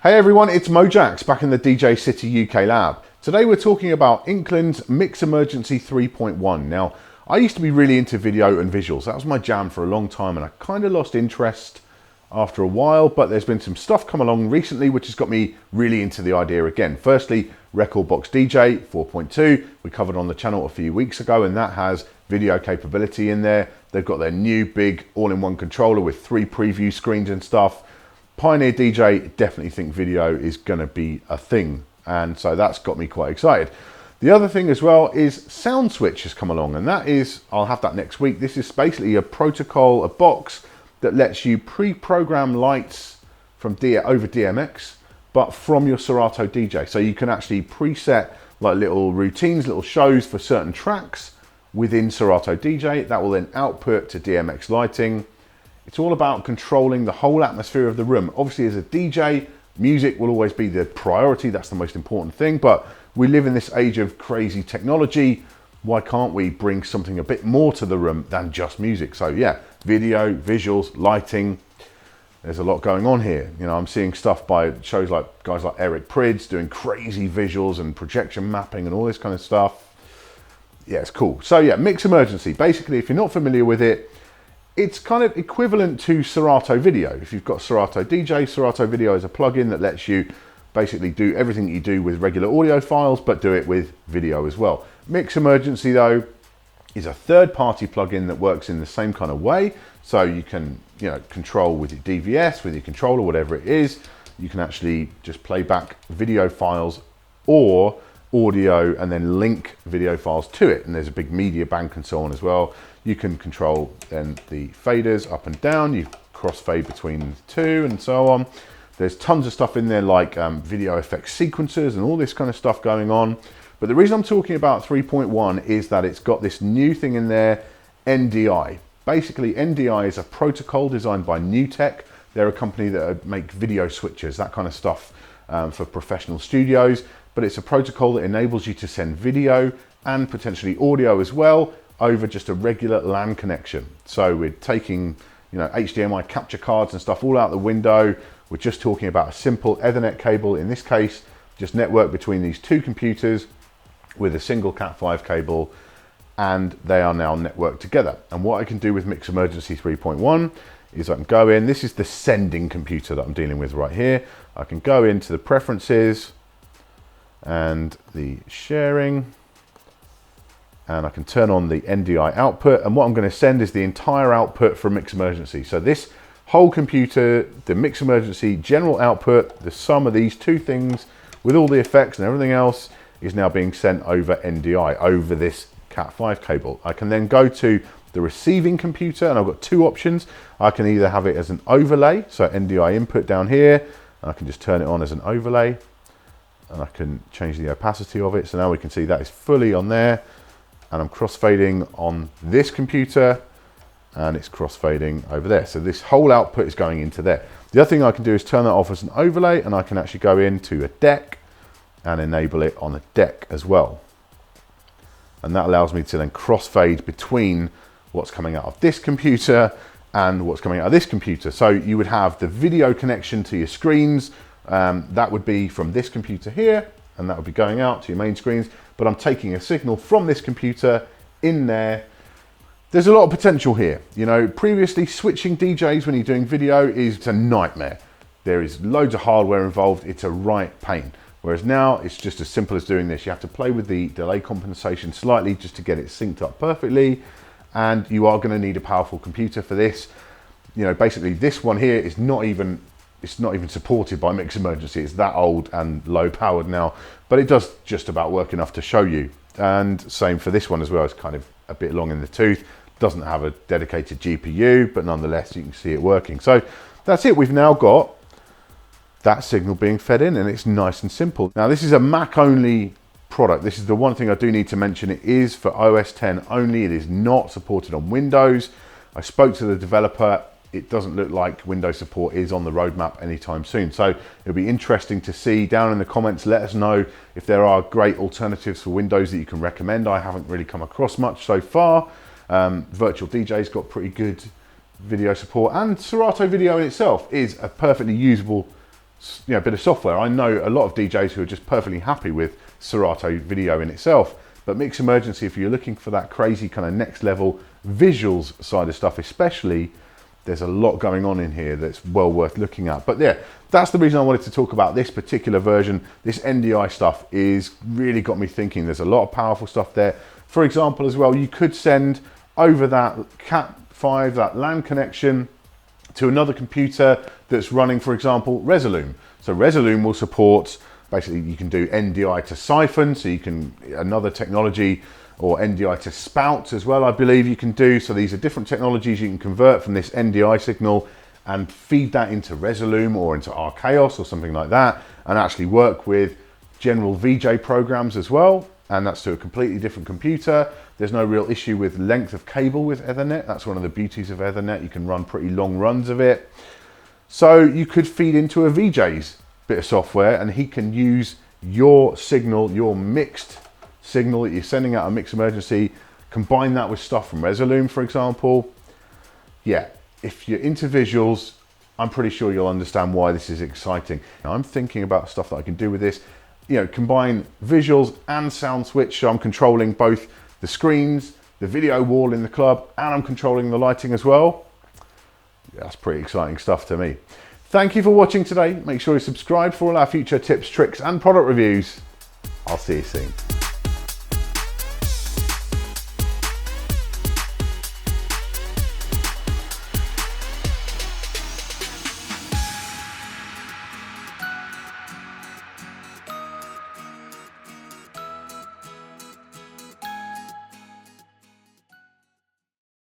Hey everyone, it's Mojaxx back in the DJ City UK lab. Today we're talking about Inklen's MixEmergency 3.1. Now, I used to be really into video and visuals. That was my jam for a long time and I kind of lost interest after a while, but there's been some stuff come along recently which has got me really into the idea again. Firstly, Rekordbox DJ 4.2, we covered on the channel a few weeks ago, and that has video capability in there. They've got their new big all-in-one controller with 3 preview screens and stuff. Pioneer DJ definitely think video is going to be a thing, and so that's got me quite excited. The other thing as well is Sound Switch has come along, and that is, I'll have that next week. This is basically a protocol, a box that lets you pre-program lights from over DMX, but from your Serato DJ. So you can actually preset like little routines, little shows for certain tracks within Serato DJ. That will then output to DMX lighting. It's all about controlling the whole atmosphere of the room. Obviously, as a DJ, music will always be the priority. That's the most important thing. But we live in this age of crazy technology. Why can't we bring something a bit more to the room than just music? So yeah, video, visuals, lighting. There's a lot going on here. You know, I'm seeing stuff by shows like guys like Eric Prydz doing crazy visuals and projection mapping and all this kind of stuff. Yeah, it's cool. So yeah, MixEmergency. Basically, if you're not familiar with it, it's kind of equivalent to Serato Video. If you've got Serato DJ, Serato Video is a plugin that lets you basically do everything you do with regular audio files, but do it with video as well. MixEmergency though is a third-party plugin that works in the same kind of way. So you can, control with your DVS, with your controller, whatever it is. You can actually just play back video files or audio and then link video files to it. And there's a big media bank and so on as well. You can control then the faders up and down. You crossfade between the two and so on. There's tons of stuff in there like video effects sequencers and all this kind of stuff going on. But the reason I'm talking about 3.1 is that it's got this new thing in there, NDI. Basically, NDI is a protocol designed by NewTek. They're a company that make video switchers, that kind of stuff for professional studios. But it's a protocol that enables you to send video and potentially audio as well over just a regular LAN connection. So we're taking, HDMI capture cards and stuff all out the window. We're just talking about a simple Ethernet cable. In this case, just network between these two computers with a single Cat5 cable, and they are now networked together. And what I can do with MixEmergency 3.1 is I can go in, this is the sending computer that I'm dealing with right here. I can go into the preferences and the sharing, and I can turn on the NDI output, and what I'm going to send is the entire output from MixEmergency. So this whole computer, the MixEmergency general output, the sum of these two things with all the effects and everything else is now being sent over NDI, over this Cat5 cable. I can then go to the receiving computer, and I've got two options. I can either have it as an overlay, so NDI input down here, and I can just turn it on as an overlay, and I can change the opacity of it. So now we can see that is fully on there, and I'm crossfading on this computer, and it's crossfading over there. So this whole output is going into there. The other thing I can do is turn that off as an overlay, and I can actually go into a deck and enable it on a deck as well. And that allows me to then crossfade between what's coming out of this computer and what's coming out of this computer. So you would have the video connection to your screens. That would be from this computer here, and that would be going out to your main screens. But I'm taking a signal from this computer in there. There's a lot of potential here. Previously switching DJs when you're doing video is a nightmare. There is loads of hardware involved. It's a right pain. Whereas now it's just as simple as doing this. You have to play with the delay compensation slightly just to get it synced up perfectly. And you are going to need a powerful computer for this. Basically this one here is not even supported by MixEmergency. It's that old and low powered now, but it does just about work enough to show you. And same for this one as well. It's kind of a bit long in the tooth. Doesn't have a dedicated GPU, but nonetheless you can see it working. So that's it. We've now got that signal being fed in, and it's nice and simple. Now this is a Mac only product. This is the one thing I do need to mention. It is for OS X only. It is not supported on Windows. I spoke to the developer. It doesn't look like Windows support is on the roadmap anytime soon. So it'll be interesting to see down in the comments. Let us know if there are great alternatives for Windows that you can recommend. I haven't really come across much so far. Virtual DJ's got pretty good video support, and Serato Video in itself is a perfectly usable bit of software. I know a lot of DJs who are just perfectly happy with Serato Video in itself, but MixEmergency, if you're looking for that crazy kind of next level visuals side of stuff especially, there's a lot going on in here that's well worth looking at. But yeah, that's the reason I wanted to talk about this particular version. This NDI stuff is really got me thinking. There's a lot of powerful stuff there. For example, as well, you could send over that Cat5, that LAN connection, to another computer that's running, for example, Resolume. So Resolume will support, basically you can do NDI to siphon, so you can, another technology, or NDI to spout as well, I believe you can do. So these are different technologies you can convert from this NDI signal and feed that into Resolume or into Archaos or something like that, and actually work with general VJ programs as well. And that's to a completely different computer. There's no real issue with length of cable with Ethernet. That's one of the beauties of Ethernet. You can run pretty long runs of it. So you could feed into a VJ's bit of software and he can use your signal, your mixed signal that you're sending out a MixEmergency, combine that with stuff from Resolume, for example. Yeah, if you're into visuals, I'm pretty sure you'll understand why this is exciting. Now, I'm thinking about stuff that I can do with this. Combine visuals and sound switch, so I'm controlling both the screens, the video wall in the club, and I'm controlling the lighting as well. Yeah, that's pretty exciting stuff to me. Thank you for watching today. Make sure you subscribe for all our future tips, tricks, and product reviews. I'll see you soon.